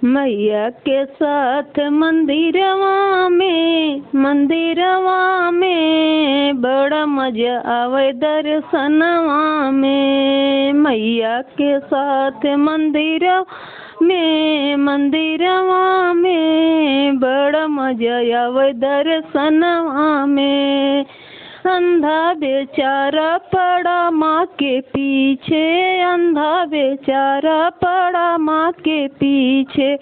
मैया के साथ मंदिरवा में बड़ा मजा आवे दर्शनवा में। मैया के साथ मंदिरवा में बड़ा मजा आवे दर्शनवा में। अंधा बेचारा पड़ा माँ के पीछे, अंधा बेचारा पड़ा माँ के पीछे।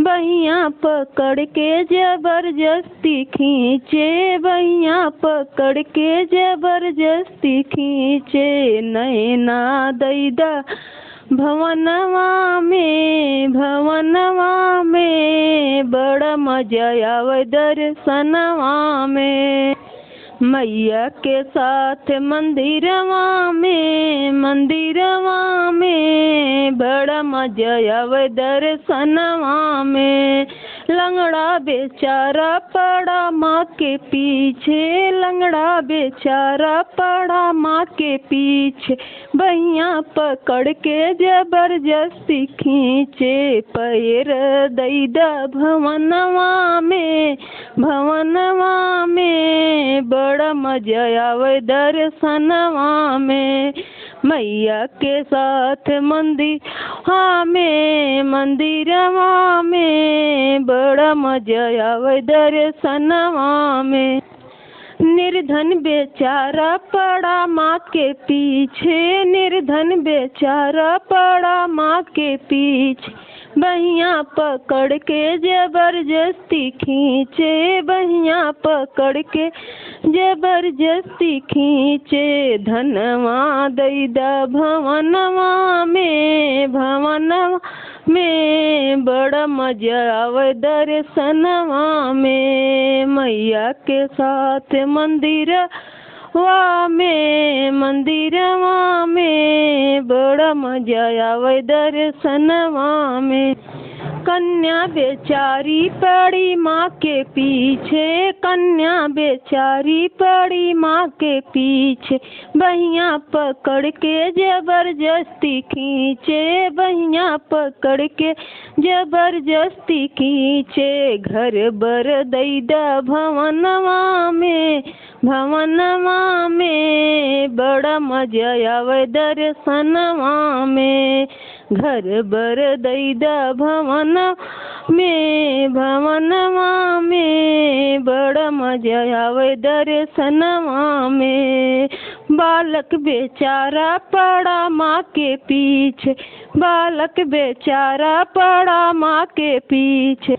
बहिया पकड़ के जबरदस्ती खींचे, बहिया पकड़ के जबरदस्ती खींचे। नैना दैदा भवनवा में बड़ा मजा आवे दर्शनवा में। मैया के साथ मंदिरवा में बड़ा मजा आवे दर्शनवा में। लंगड़ा बेचारा पड़ा माँ के पीछे, लंगड़ा बेचारा पड़ा माँ के पीछे। बहिया पकड़ के जबरदस्ती खींचे। पैर दैदा भवनवा में बड़ा मजा आवे दर्शनवा में। मैया के साथ मंदिरवा में बड़ा मजा आवे दर्शनवा में। निर्धन बेचारा पड़ा माँ के पीछे, निर्धन बेचारा पड़ा माँ के पीछे। बहिया पकड़ के जबरदस्ती खींचे, बहिया पकड़ के जबरदस्ती खींचे। धनवा दैदा भवनवा में बड़ा मजा आवे दर्शनवा में। मैया के साथ मंदिरवा में बड़ा मजा आवे दर्शनवा में। कन्या बेचारी पड़ी माँ के पीछे, कन्या बेचारी पड़ी माँ के पीछे। बहिया पकड़ के जबरदस्ती खींचे, बहिया पकड़ के जबरदस्ती खींचे। घर बर दैदा भवनवा में बड़ा मजा आवे दर्शनवा में। घर बर दैदा भवनवा में बड़ा मजा आवे दर्शनवा में। बालक बेचारा पड़ा माँ के पीछे, बालक बेचारा पड़ा माँ के पीछे।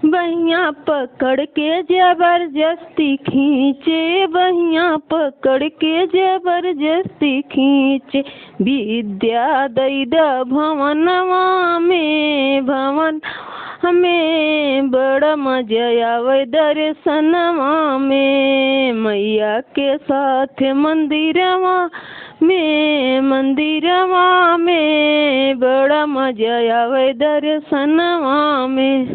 बहिया पकड़ के जबरदस्ती खींचे, बहिया पकड़ के जबरदस्ती खींचे। विद्या दैदा भवनवा में बड़ा मजा आवे दर्शनवा में। मैया के साथ मंदिरवा में बड़ा मजा आवे दर्शनवा में।